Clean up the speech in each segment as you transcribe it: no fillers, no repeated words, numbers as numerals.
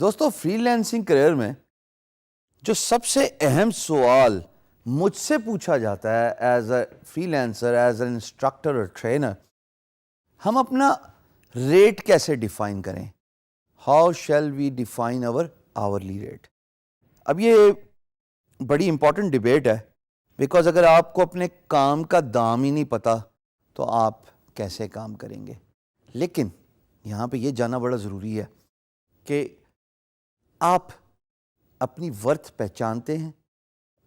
دوستو free lancing career میں جو سب سے اہم سوال مجھ سے پوچھا جاتا ہے as a freelancer, as an instructor اور ٹرینر، ہم اپنا ریٹ کیسے ڈیفائن کریں؟ How shall we define our hourly rate? اب یہ بڑی امپورٹنٹ ڈبیٹ ہے، بیکاز اگر آپ کو اپنے کام کا دام ہی نہیں پتا تو آپ کیسے کام کریں گے؟ لیکن یہاں پہ یہ جاننا بڑا ضروری ہے کہ آپ اپنی ورتھ پہچانتے ہیں،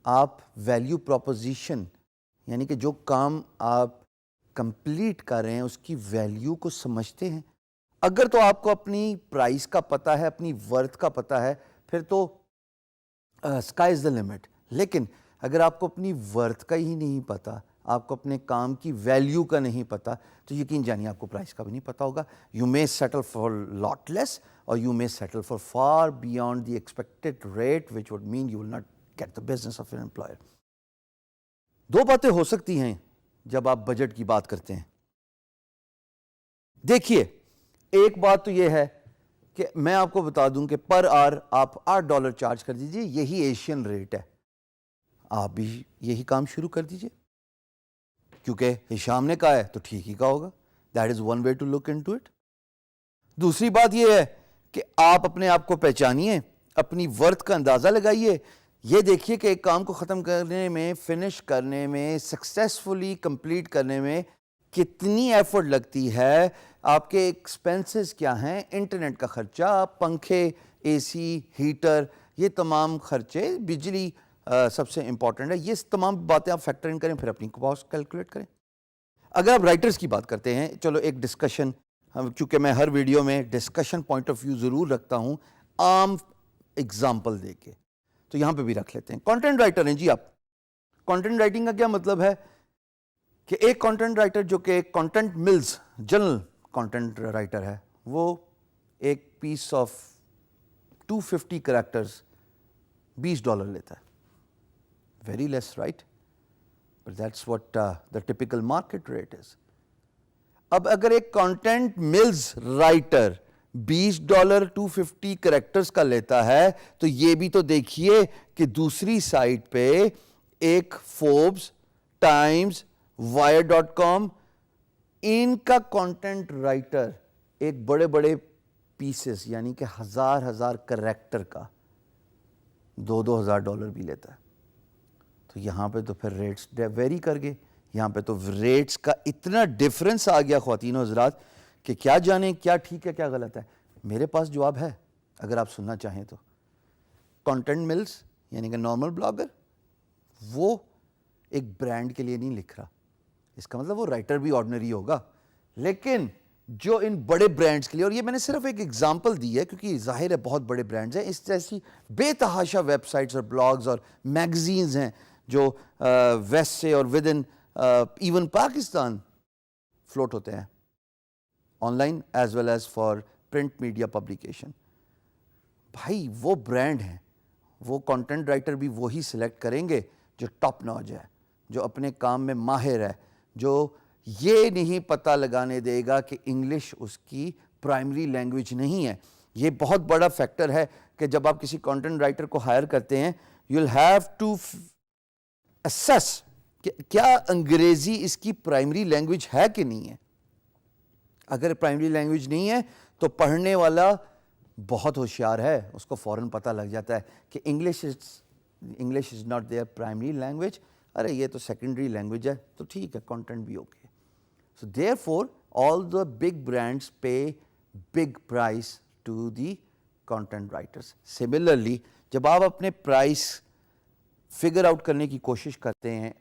آپ ویلیو پروپوزیشن یعنی کہ جو کام آپ کمپلیٹ کر رہے ہیں اس کی ویلیو کو سمجھتے ہیں؟ اگر تو آپ کو اپنی پرائس کا پتہ ہے، اپنی ورتھ کا پتہ ہے، پھر تو اسکائی از دا لمٹ. لیکن اگر آپ کو اپنی ورتھ کا ہی نہیں پتا، آپ کو اپنے کام کی ویلیو کا نہیں پتا، تو یقین جانیے آپ کو پرائس کا بھی نہیں پتا ہوگا. You may settle for lot less or you may settle for far beyond the expected rate, which would mean you will not get the business of your employer. دو باتیں ہو سکتی ہیں جب آپ بجٹ کی بات کرتے ہیں. دیکھیے، ایک بات تو یہ ہے کہ میں آپ کو بتا دوں کہ پر آور آپ $8 چارج کر دیجئے، یہی ایشین ریٹ ہے. آپ بھی یہی کام شروع کر دیجئے، کیونکہ ہشام نے کہا ہے تو ٹھیک ہی کہا ہوگا. That is one way to look into it. دوسری بات یہ ہے کہ آپ اپنے آپ کو پہچانیے، اپنی ورتھ کا اندازہ لگائیے. یہ دیکھیے کہ ایک کام کو ختم کرنے میں، فنش کرنے میں، سکسیسفلی کمپلیٹ کرنے میں کتنی ایفرٹ لگتی ہے، آپ کے ایکسپینسز کیا ہیں، انٹرنیٹ کا خرچہ، پنکھے، اے سی، ہیٹر، یہ تمام خرچے، بجلی سب سے امپورٹنٹ ہے. یہ تمام باتیں آپ فیکٹر ان کریں، پھر اپنی کاسٹ کیلکولیٹ کریں. اگر آپ رائٹرز کی بات کرتے ہیں، چلو ایک ڈسکشن، چونکہ میں ہر ویڈیو میں ڈسکشن پوائنٹ آف ویو ضرور رکھتا ہوں عام اگزامپل دے کے، تو یہاں پہ بھی رکھ لیتے ہیں. کانٹینٹ رائٹر ہیں جی آپ. کانٹینٹ رائٹنگ کا کیا مطلب ہے کہ ایک کانٹینٹ رائٹر جو کہ content mills general content writer ہے، وہ ایک پیس آف 250 کریکٹرز $20 لیتا ہے. Very less, right? But that's what the typical market rate is. اب اگر ایک کانٹینٹ ملز رائٹر $20 250 کریکٹرز کا لیتا ہے، تو یہ بھی تو دیکھیے کہ دوسری سائٹ پہ ایک فوربس، ٹائمز، wire.com، ان کا کانٹینٹ رائٹر ایک بڑے بڑے پیسز یعنی کہ ہزار کریکٹر کا $2,000 بھی لیتا ہے. تو یہاں پہ تو پھر ریٹس ویری کر گئے. یہاں پہ تو ریٹس کا اتنا ڈفرنس آ گیا خواتین و حضرات کہ کیا جانیں کیا ٹھیک ہے کیا غلط ہے. میرے پاس جواب ہے اگر آپ سننا چاہیں تو. کانٹینٹ ملز یعنی کہ نارمل بلاگر، وہ ایک برانڈ کے لیے نہیں لکھ رہا. اس کا مطلب وہ رائٹر بھی آرڈنری ہوگا، لیکن جو ان بڑے برانڈز کے لیے، اور یہ میں نے صرف ایک ایگزامپل دی ہے کیونکہ ظاہر ہے بہت بڑے برانڈز ہیں، اس جیسی بے تحاشا ویب سائٹس اور بلاگز اور میگزینز ہیں جو ویسٹ سے اور within even Pakistan float ہوتے ہیں، online as well as for print media publication. بھائی وہ برانڈ ہیں، وہ کانٹینٹ رائٹر بھی وہی سلیکٹ کریں گے جو ٹاپ ناچ ہے، جو اپنے کام میں ماہر ہے، جو یہ نہیں پتہ لگانے دے گا کہ انگلش اس کی پرائمری لینگویج نہیں ہے. یہ بہت بڑا فیکٹر ہے کہ جب آپ کسی کانٹینٹ رائٹر کو ہائر کرتے ہیں، you will have to assess کہ کیا انگریزی اس کی پرائمری لینگویج ہے کہ نہیں ہے. اگر پرائمری لینگویج نہیں ہے تو پڑھنے والا بہت ہوشیار ہے، اس کو فوراً پتہ لگ جاتا ہے کہ English is not their primary language, ارے یہ تو سیکنڈری لینگویج ہے، تو ٹھیک ہے کانٹینٹ بھی okay. So therefore all the big brands pay big prize to the content writers. Similarly جب آپ اپنے پرائس فگر آؤٹ کرنے کی کوشش کرتے ہیں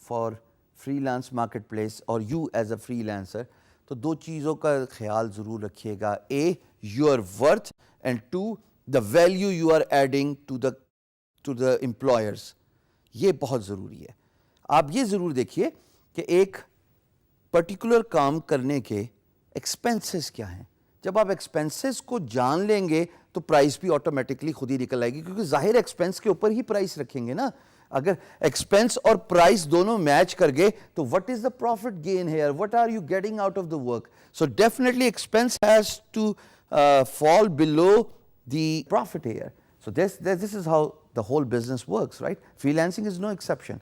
for freelance marketplace اور you as a freelancer, تو دو چیزوں کا خیال ضرور رکھیے گا. A, your worth, and two, the value you are adding to the employers. یہ بہت ضروری ہے. آپ یہ ضرور دیکھیے کہ ایک پرٹیکولر کام کرنے کے ایکسپینسز کیا ہیں. جب آپ ایکسپینسز کو جان لیں گے تو پرائس بھی آٹومیٹکلی خود ہی نکل آئے گی، کیونکہ ظاہر ایکسپینس کے اوپر ہی پرائس رکھیں گے نا. اگر ایکسپینس اور پرائس دونوں میچ کر گئے تو what is the profit gain here, what are you getting out of the work. So definitely expense has to fall below the profit here. So this is how the whole business works, right? Freelancing is no exception.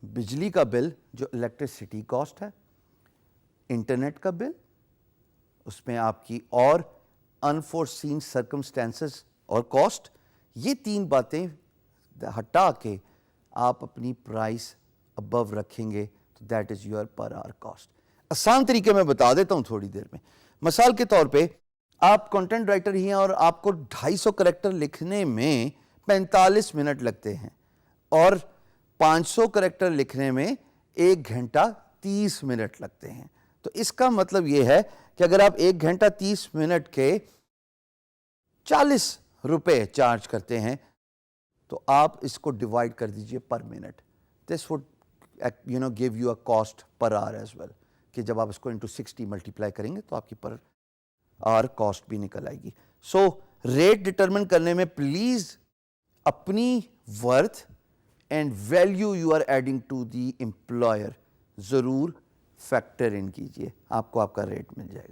بجلی کا بل جو electricity cost ہے, internet کا بل, اس میں آپ کی اور انفورسین circumstances اور کاسٹ, یہ تین باتیں ہٹا کے آپ اپنی پرائس ابو رکھیں گے تو that is your per hour cost. آسان طریقے میں بتا دیتا ہوں تھوڑی دیر میں. مثال کے طور پہ آپ کنٹینٹ رائٹر ہی ہیں اور آپ کو 250 کریکٹر لکھنے میں 45 منٹ لگتے ہیں اور 500 کریکٹر لکھنے میں 1 گھنٹہ 30 منٹ لگتے ہیں. تو اس کا مطلب یہ ہے کہ اگر آپ 1 گھنٹہ 30 منٹ کے 40 روپے چارج کرتے ہیں تو آپ اس کو ڈیوائڈ کر دیجئے per minute. This would give you a cost per hour as well, کہ جب آپ اس کو into 60 ملٹیپلائی کریں گے تو آپ کی پر آر کاسٹ بھی نکل آئے گی. سو ریٹ ڈٹرمن کرنے میں پلیز اپنی worth and value you are adding to the employer ضرور فیکٹر ان کیجئے, آپ کو آپ کا ریٹ مل جائے گا.